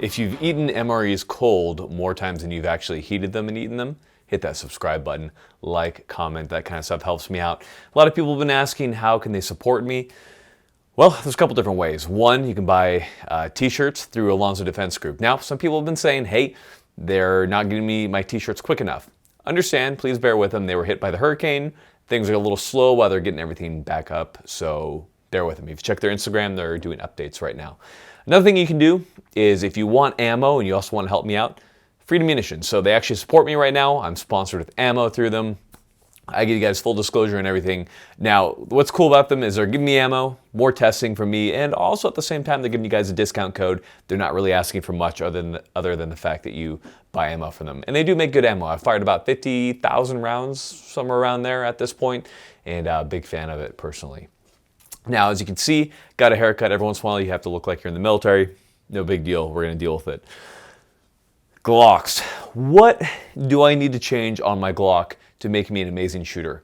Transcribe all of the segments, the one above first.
If you've eaten MREs cold more times than you've actually heated them and eaten them, hit that subscribe button, like, comment, that kind of stuff helps me out. A lot of people have been asking how can they support me. Well, there's a couple different ways. One, you can buy t-shirts through Alonzo Defense Group. Now, some people have been saying, hey, they're not getting me my t-shirts quick enough. Understand, please bear with them. They were hit by the hurricane. Things are a little slow while they're getting everything back up, so bear with them. If you check their Instagram, they're doing updates right now. Another thing you can do is if you want ammo and you also want to help me out, Freedom Munitions. So they actually support me right now. I'm sponsored with ammo through them. I give you guys full disclosure and everything. Now, what's cool about them is they're giving me ammo, more testing from me, and also at the same time, they're giving you guys a discount code. They're not really asking for much other than the fact that you buy ammo from them. And they do make good ammo. I've fired about 50,000 rounds, somewhere around there at this point, and a big fan of it personally. Now, as you can see, got a haircut. Every once in a while, you have to look like you're in the military. No big deal. We're going to deal with it. Glocks. What do I need to change on my Glock to make me an amazing shooter?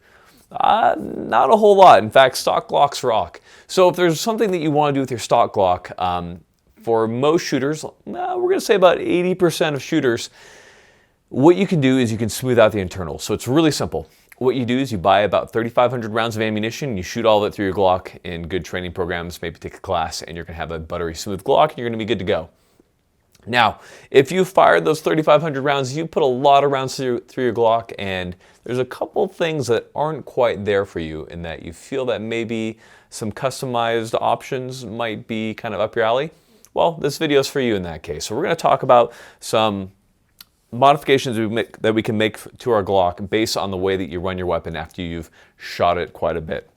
Not a whole lot. In fact, stock Glocks rock. So if there's something that you want to do with your stock Glock, for most shooters, we're going to say about 80% of shooters, what you can do is you can smooth out the internals. So it's really simple. What you do is you buy about 3,500 rounds of ammunition, you shoot all of it through your Glock in good training programs, maybe take a class, and you're going to have a buttery smooth Glock, and you're going to be good to go. Now, if you fired those 3,500 rounds, you put a lot of rounds through your Glock, and there's a couple things that aren't quite there for you in that you feel that maybe some customized options might be kind of up your alley. Well, this video is for you in that case. So we're going to talk about some modifications that we can make to our Glock based on the way that you run your weapon after you've shot it quite a bit.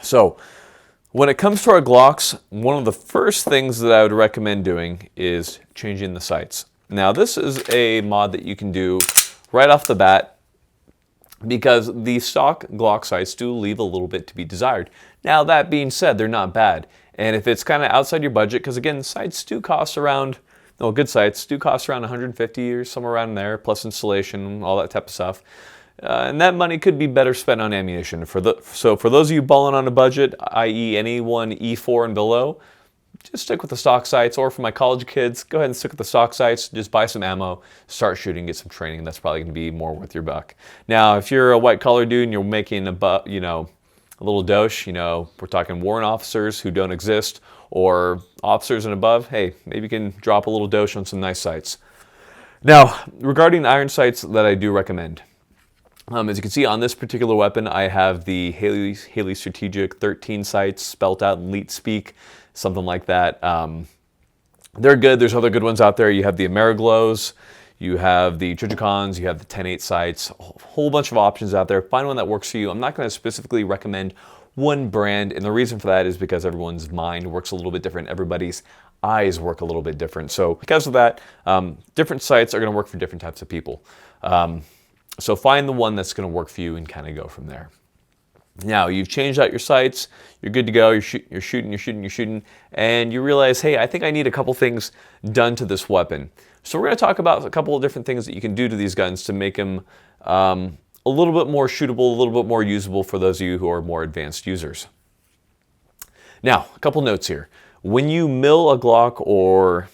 So when it comes to our Glocks, one of the first things that I would recommend doing is changing the sights. Now this is a mod that you can do right off the bat because the stock Glock sights do leave a little bit to be desired. Now that being said, they're not bad. And if it's kind of outside your budget, because again, sights do cost around, well, good sights do cost around 150 or somewhere around there, plus installation, all that type of stuff. And that money could be better spent on ammunition. So for those of you balling on a budget, i.e. anyone E4 and below, just stick with the stock sights. Or for my college kids, go ahead and stick with the stock sights. Just buy some ammo, start shooting, get some training. That's probably going to be more worth your buck. Now, if you're a white-collar dude and you're making a little dosh, we're talking warrant officers who don't exist, or officers and above, hey, maybe you can drop a little dosh on some nice sights. Now, regarding iron sights that I do recommend, as you can see on this particular weapon, I have the Haley Strategic 13 sights, spelt out in elite speak, something like that. They're good. There's other good ones out there. You have the Ameriglows, you have the Trijicons, you have the 10-8 sights, a whole bunch of options out there. Find one that works for you. I'm not going to specifically recommend one brand, and the reason for that is because everyone's mind works a little bit different. Everybody's eyes work a little bit different. So because of that, different sights are going to work for different types of people. So find the one that's going to work for you and kind of go from there. Now, you've changed out your sights, you're good to go, you're shooting, and you realize, hey, I think I need a couple things done to this weapon. So we're going to talk about a couple of different things that you can do to these guns to make them a little bit more shootable, a little bit more usable for those of you who are more advanced users. Now, a couple notes here. When you mill a Glock or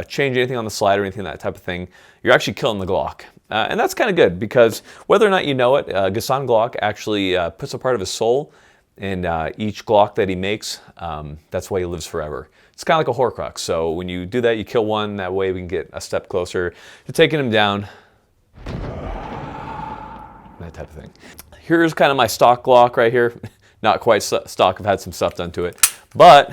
change anything on the slide or anything, that type of thing, you're actually killing the Glock. And that's kind of good because whether or not you know it, Ghassan Glock actually puts a part of his soul in each Glock that he makes. That's why he lives forever. It's kind of like a Horcrux. So when you do that, you kill one. That way we can get a step closer to taking him down. That type of thing. Here's kind of my stock Glock right here. Not quite stock. I've had some stuff done to it. But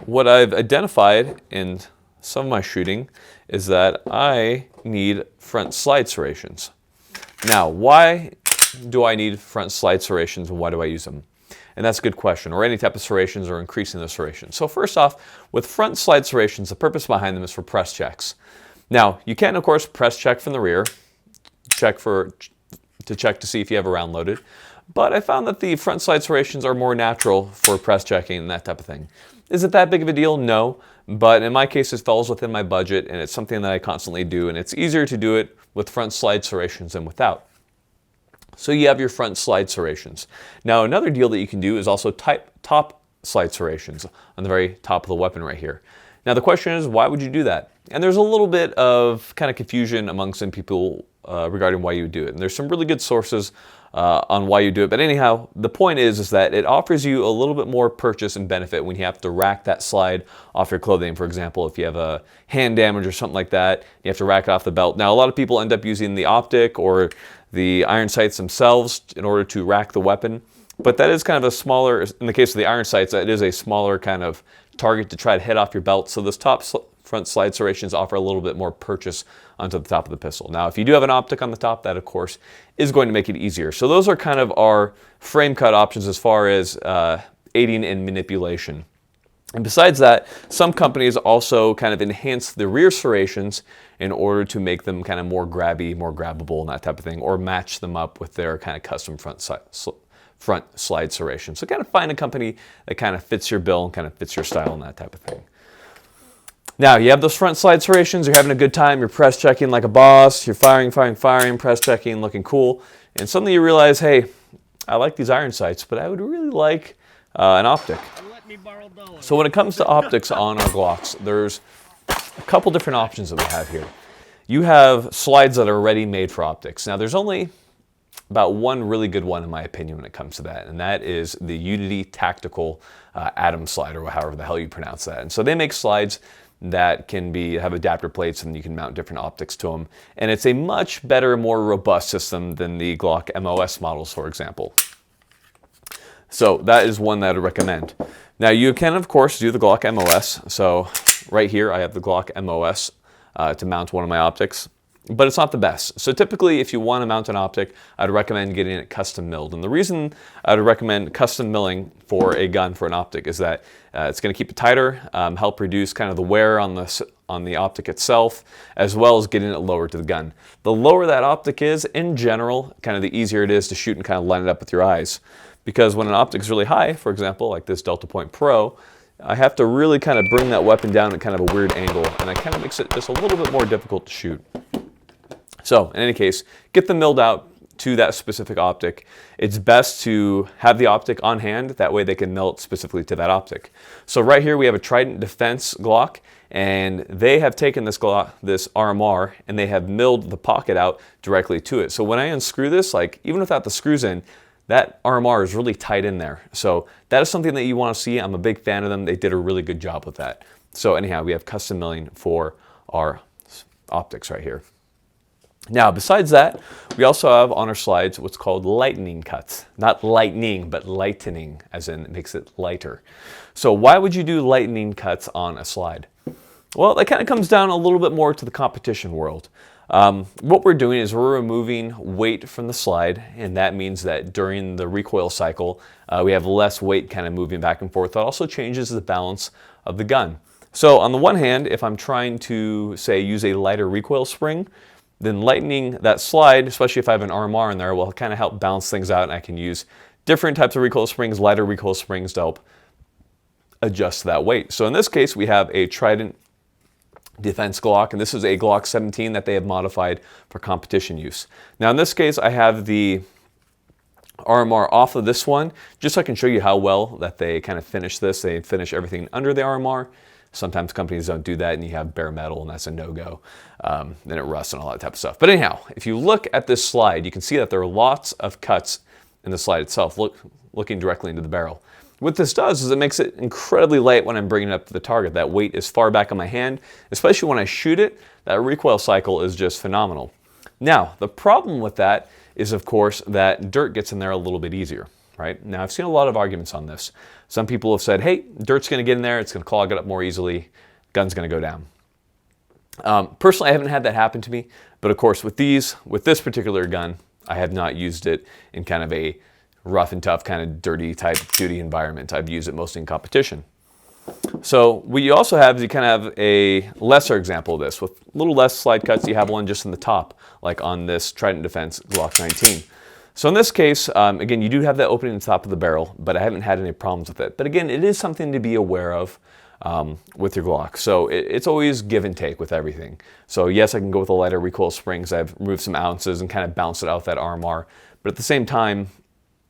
what I've identified in some of my shooting is that I need front slide serrations. Now, why do I need front slide serrations and why do I use them? And that's a good question, or any type of serrations or increasing the serrations. So first off, with front slide serrations, the purpose behind them is for press checks. Now, you can, of course, press check from the rear, check to see if you have a round loaded. But I found that the front slide serrations are more natural for press checking and that type of thing. Is it that big of a deal? No. But in my case, it falls within my budget, and it's something that I constantly do, and it's easier to do it with front slide serrations than without. So you have your front slide serrations. Now, another deal that you can do is also top slide serrations on the very top of the weapon right here. Now the question is, why would you do that? And there's a little bit of kind of confusion among some people regarding why you would do it. And there's some really good sources on why you do it. But anyhow, the point is that it offers you a little bit more purchase and benefit when you have to rack that slide off your clothing. For example, if you have a hand damage or something like that, you have to rack it off the belt. Now, a lot of people end up using the optic or the iron sights themselves in order to rack the weapon. But that is kind of a smaller, in the case of the iron sights, it is a smaller kind of target to try to hit off your belt. So those front slide serrations offer a little bit more purchase onto the top of the pistol. Now, if you do have an optic on the top, that of course is going to make it easier. So those are kind of our frame cut options as far as aiding in manipulation. And besides that, some companies also kind of enhance the rear serrations in order to make them kind of more grabby, more grabbable, and that type of thing, or match them up with their kind of custom front slide serration. So kind of find a company that kind of fits your bill and kind of fits your style and that type of thing. Now, you have those front slide serrations, you're having a good time, you're press checking like a boss, you're firing, press checking, looking cool, and suddenly you realize, hey, I like these iron sights, but I would really like an optic. So when it comes to optics on our Glocks, there's a couple different options that we have here. You have slides that are already made for optics. Now, there's only about one really good one in my opinion when it comes to that, and that is the Unity Tactical Atom slide, or however the hell you pronounce that. And so they make slides that can have adapter plates and you can mount different optics to them. And it's a much better, more robust system than the Glock MOS models, for example. So that is one that I would recommend. Now you can, of course, do the Glock MOS. So right here I have the Glock MOS to mount one of my optics. But it's not the best. So typically, if you want to mount an optic, I'd recommend getting it custom milled. And the reason I'd recommend custom milling for a gun for an optic is that it's going to keep it tighter, help reduce kind of the wear on the optic itself, as well as getting it lower to the gun. The lower that optic is, in general, kind of the easier it is to shoot and kind of line it up with your eyes. Because when an optic is really high, for example, like this Delta Point Pro, I have to really kind of bring that weapon down at kind of a weird angle, and that kind of makes it just a little bit more difficult to shoot. So, in any case, get them milled out to that specific optic. It's best to have the optic on hand, that way they can mill it specifically to that optic. So right here we have a Trident Defense Glock, and they have taken this RMR, and they have milled the pocket out directly to it. So when I unscrew this, like even without the screws in, that RMR is really tight in there. So that is something that you want to see. I'm a big fan of them. They did a really good job with that. So anyhow, we have custom milling for our optics right here. Now, besides that, we also have on our slides what's called lightning cuts. Not lightning, but lightening, as in it makes it lighter. So why would you do lightning cuts on a slide? Well, that kind of comes down a little bit more to the competition world. What we're doing is we're removing weight from the slide, and that means that during the recoil cycle, we have less weight kind of moving back and forth. That also changes the balance of the gun. So on the one hand, if I'm trying to, say, use a lighter recoil spring, then lightening that slide, especially if I have an RMR in there, will kind of help balance things out, and I can use different types of recoil springs, lighter recoil springs to help adjust that weight. So in this case, we have a Trident Defense Glock, and this is a Glock 17 that they have modified for competition use. Now in this case, I have the RMR off of this one, just so I can show you how well that they kind of finish this. They finish everything under the RMR. Sometimes companies don't do that, and you have bare metal, and that's a no-go. Then it rusts and all that type of stuff. But anyhow, if you look at this slide, you can see that there are lots of cuts in the slide itself, looking directly into the barrel. What this does is it makes it incredibly light when I'm bringing it up to the target. That weight is far back on my hand, especially when I shoot it. That recoil cycle is just phenomenal. Now, the problem with that is, of course, that dirt gets in there a little bit easier. Right? Now, I've seen a lot of arguments on this. Some people have said, hey, dirt's going to get in there, it's going to clog it up more easily, gun's going to go down. Personally, I haven't had that happen to me, but of course, with this particular gun, I have not used it in kind of a rough and tough, kind of dirty type duty environment. I've used it mostly in competition. So what you also have is you kind of have a lesser example of this. With a little less slide cuts, you have one just in the top, like on this Trident Defense Glock 19. So in this case, again, you do have that opening at the top of the barrel, but I haven't had any problems with it. But again, it is something to be aware of with your Glock. So it's always give and take with everything. So yes, I can go with a lighter recoil springs. I've removed some ounces and kind of bounced it out with that RMR. But at the same time,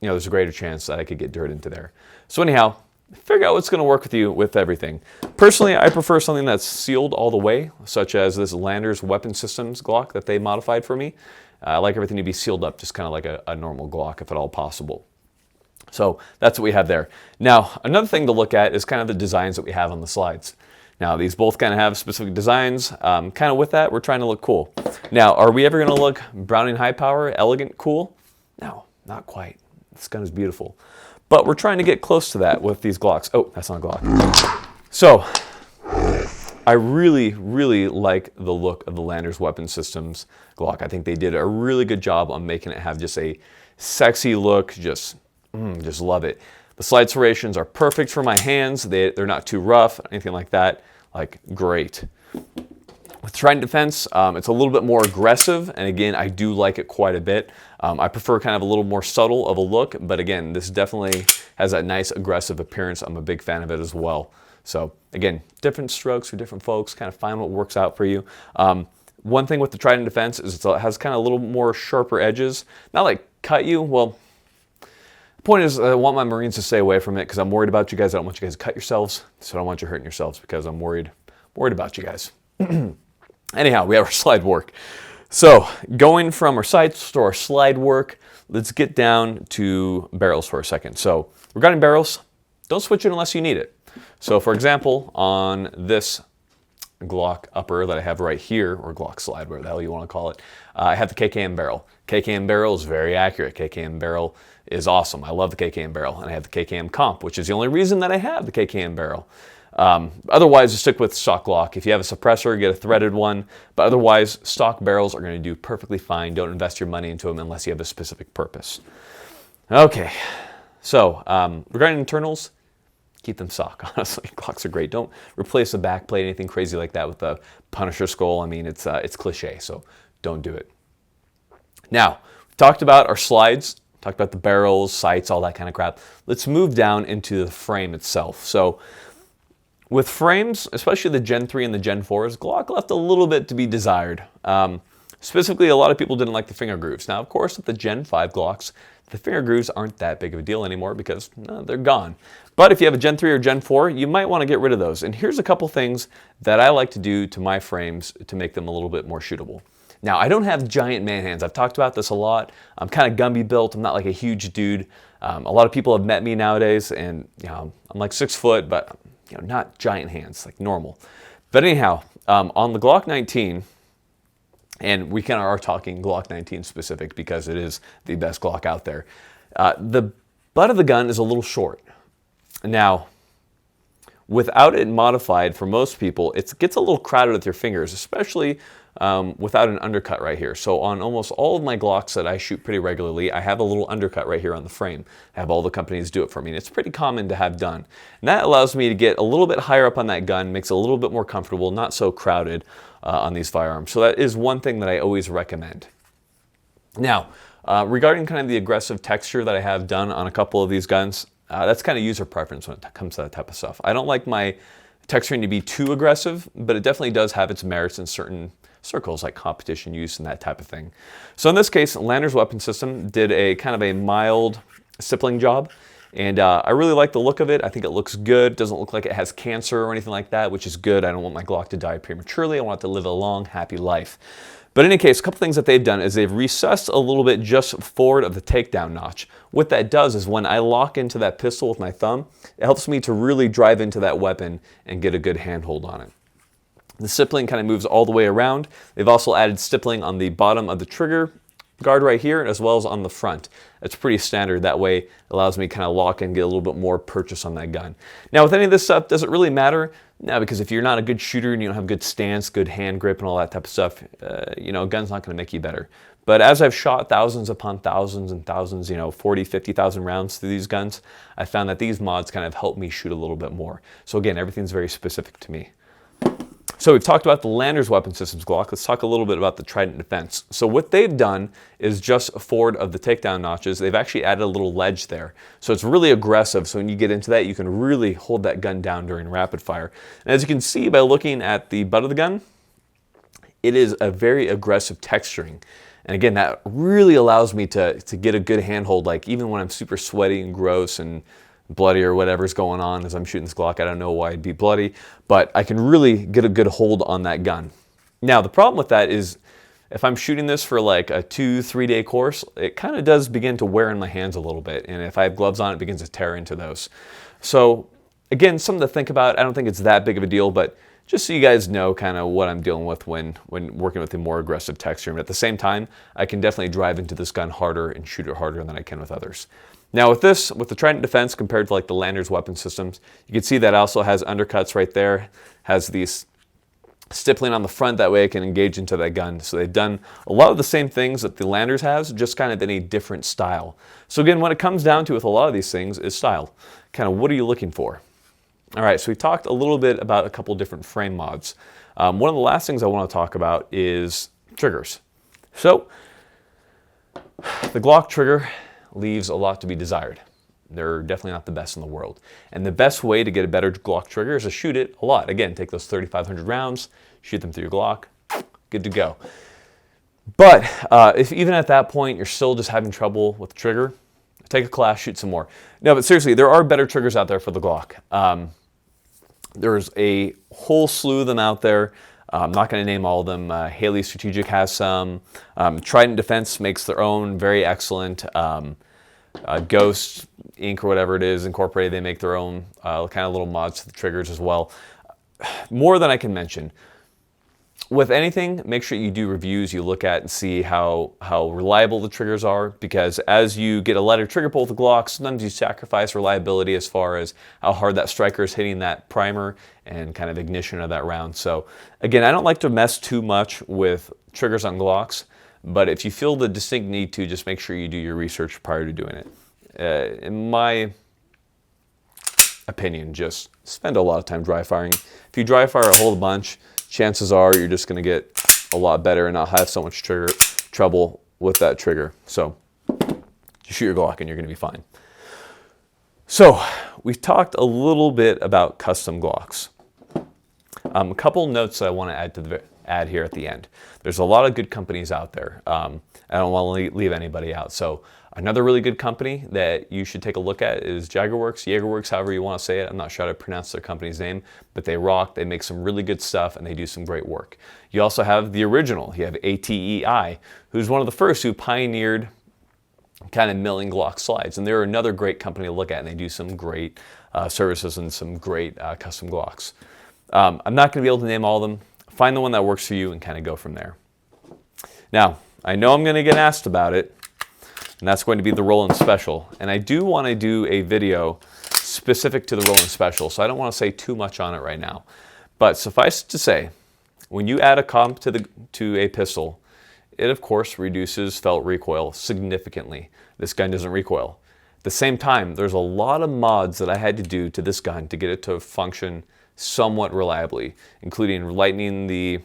you know, there's a greater chance that I could get dirt into there. So anyhow, figure out what's going to work with you with everything. Personally, I prefer something that's sealed all the way, such as this Landers Weapon Systems Glock that they modified for me. I like everything to be sealed up, just kind of like a normal Glock, if at all possible. So that's what we have there. Now, another thing to look at is kind of the designs that we have on the slides. Now, these both kind of have specific designs. Kind of with that, we're trying to look cool. Now, are we ever going to look Browning high power, elegant, cool? No, not quite. This gun is beautiful. But we're trying to get close to that with these Glocks. Oh, that's not a Glock. So, I really, really like the look of the Landers Weapon Systems Glock. I think they did a really good job on making it have just a sexy look. Just love it. The slide serrations are perfect for my hands. They're not too rough, anything like that. Like, great. With Trident Defense, it's a little bit more aggressive, and again, I do like it quite a bit. I prefer kind of a little more subtle of a look, but again, this definitely has that nice aggressive appearance. I'm a big fan of it as well. So again, different strokes for different folks, kind of find what works out for you. One thing with the Trident Defense is it has kind of a little more sharper edges. Not like cut you, well, the point is I want my Marines to stay away from it because I'm worried about you guys. I don't want you guys to cut yourselves, so I don't want you hurting yourselves because I'm worried about you guys. Anyhow, we have our slide work. So going from our sights to our slide work, let's get down to barrels for a second. So regarding barrels, don't switch it unless you need it. So for example, on this Glock upper that I have right here, or Glock slide, whatever the hell you want to call it, I have the KKM barrel. KKM barrel is very accurate. KKM barrel is awesome. I love the KKM barrel, and I have the KKM comp, which is the only reason that I have the KKM barrel. Otherwise, just stick with stock Glock. If you have a suppressor, get a threaded one, but otherwise, stock barrels are going to do perfectly fine. Don't invest your money into them unless you have a specific purpose. Okay, so regarding internals, keep them stock, honestly. Glocks are great. Don't replace the backplate, anything crazy like that with the Punisher skull. I mean, it's cliche, so don't do it. Now, we talked about our slides, talked about the barrels, sights, all that kind of crap. Let's move down into the frame itself. So with frames, especially the Gen 3 and the Gen 4s, Glock left a little bit to be desired. Specifically, a lot of people didn't like the finger grooves. Now, of course, with the Gen 5 Glocks, the finger grooves aren't that big of a deal anymore because they're gone. But if you have a Gen 3 or Gen 4, you might want to get rid of those. And here's a couple things that I like to do to my frames to make them a little bit more shootable. Now, I don't have giant man hands. I've talked about this a lot. I'm kind of Gumby built. I'm not like a huge dude. A lot of people have met me nowadays, and I'm like 6 foot, but not giant hands, like normal. But anyhow, on the Glock 19, and we kind of are talking Glock 19 specific because it is the best Glock out there, the butt of the gun is a little short. Now, without it modified, for most people, it gets a little crowded with your fingers, especially without an undercut right here. So on almost all of my Glocks that I shoot pretty regularly, I have a little undercut right here on the frame. I have all the companies do it for me, and it's pretty common to have done. And that allows me to get a little bit higher up on that gun, makes it a little bit more comfortable, not so crowded on these firearms. So that is one thing that I always recommend. Now, regarding kind of the aggressive texture that I have done on a couple of these guns, that's kind of user preference when it comes to that type of stuff. I don't like my texturing to be too aggressive, but it definitely does have its merits in certain circles like competition use and that type of thing. So in this case, Landers Weapon System did a kind of a mild stippling job, and I really like the look of it. I think it looks good. It doesn't look like it has cancer or anything like that, which is good. I don't want my Glock to die prematurely. I want it to live a long, happy life. But in any case, a couple things that they've done is they've recessed a little bit just forward of the takedown notch. What that does is when I lock into that pistol with my thumb, it helps me to really drive into that weapon and get a good handhold on it. The stippling kind of moves all the way around. They've also added stippling on the bottom of the trigger guard right here, as well as on the front. It's pretty standard. That way it allows me to kind of lock and get a little bit more purchase on that gun. Now with any of this stuff, does it really matter? No, because if you're not a good shooter and you don't have good stance, good hand grip and all that type of stuff, a gun's not going to make you better. But as I've shot thousands upon thousands and thousands, 40, 50,000 rounds through these guns, I found that these mods kind of help me shoot a little bit more. So again, everything's very specific to me. So we've talked about the Landers Weapon Systems Glock. Let's talk a little bit about the Trident Defense. So what they've done is just forward of the takedown notches, they've actually added a little ledge there. So it's really aggressive. So when you get into that, you can really hold that gun down during rapid fire. And as you can see by looking at the butt of the gun, it is a very aggressive texturing. And again, that really allows me to get a good handhold, like even when I'm super sweaty and gross and bloody or whatever's going on as I'm shooting this Glock. I don't know why it'd be bloody, but I can really get a good hold on that gun. Now, the problem with that is if I'm shooting this for like a 2-3 day course, it kind of does begin to wear in my hands a little bit. And if I have gloves on, it begins to tear into those. So again, something to think about. I don't think it's that big of a deal, but just so you guys know kind of what I'm dealing with when working with a more aggressive texture. But at the same time, I can definitely drive into this gun harder and shoot it harder than I can with others. Now with the Trident Defense compared to like the Lander's weapon systems, you can see that also has undercuts right there, has these stippling on the front, that way I can engage into that gun. So they've done a lot of the same things that the Landers has, just kind of in a different style. So again, what it comes down to with a lot of these things is style. Kind of what are you looking for? All right, so we talked a little bit about a couple different frame mods. One of the last things I want to talk about is triggers. So the Glock trigger leaves a lot to be desired. They're definitely not the best in the world. And the best way to get a better Glock trigger is to shoot it a lot. Again, take those 3,500 rounds, shoot them through your Glock, good to go. But if even at that point you're still just having trouble with the trigger, take a class, shoot some more. No, but seriously, there are better triggers out there for the Glock. There's a whole slew of them out there. I'm not going to name all of them. Haley Strategic has some. Trident Defense makes their own, very excellent. Ghost Inc. or whatever it is, Incorporated, they make their own kind of little mods to the triggers as well. More than I can mention. With anything, make sure you do reviews, you look at and see how reliable the triggers are, because as you get a lighter trigger pull with the Glock, sometimes you sacrifice reliability as far as how hard that striker is hitting that primer and kind of ignition of that round. So again, I don't like to mess too much with triggers on Glocks, but if you feel the distinct need to, just make sure you do your research prior to doing it. In my opinion, just spend a lot of time dry firing. If you dry fire a whole bunch, chances are you're just going to get a lot better and not have so much trouble with that trigger. So just shoot your Glock and you're going to be fine. So we've talked a little bit about custom Glocks. A couple notes that I want to add here at the end. There's a lot of good companies out there. I don't want to leave anybody out. So another really good company that you should take a look at is Jagger Works, Jagger Works, however you want to say it. I'm not sure how to pronounce their company's name, but they rock. They make some really good stuff and they do some great work. You also have the original. You have ATEI, who's one of the first who pioneered kind of milling Glock slides. And they're another great company to look at, and they do some great services and some great custom Glocks. I'm not going to be able to name all of them. Find the one that works for you and kind of go from there. Now, I know I'm going to get asked about it, and that's going to be the Roland Special. And I do want to do a video specific to the Roland Special, so I don't want to say too much on it right now. But suffice to say, when you add a comp to a pistol, it of course reduces felt recoil significantly. This gun doesn't recoil. At the same time, there's a lot of mods that I had to do to this gun to get it to function somewhat reliably, including lightening the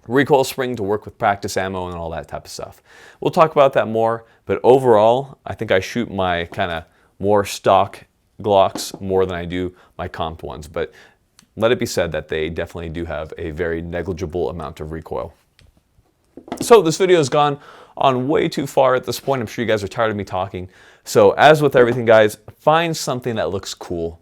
recoil spring to work with practice ammo and all that type of stuff. We'll talk about that more, but overall, I think I shoot my kind of more stock Glocks more than I do my comped ones, but let it be said that they definitely do have a very negligible amount of recoil. So this video has gone on way too far at this point. I'm sure you guys are tired of me talking. So as with everything, guys, find something that looks cool.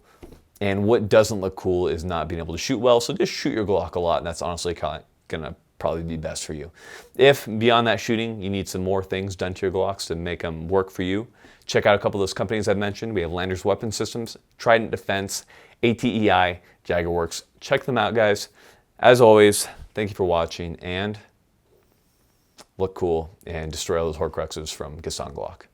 And what doesn't look cool is not being able to shoot well. So just shoot your Glock a lot, and that's honestly kind of gonna probably be best for you. If beyond that shooting, you need some more things done to your Glocks to make them work for you, check out a couple of those companies I've mentioned. We have Lander's Weapon Systems, Trident Defense, ATEI, Jagger Works. Check them out, guys. As always, thank you for watching, and look cool and destroy all those Horcruxes from Garand Glock.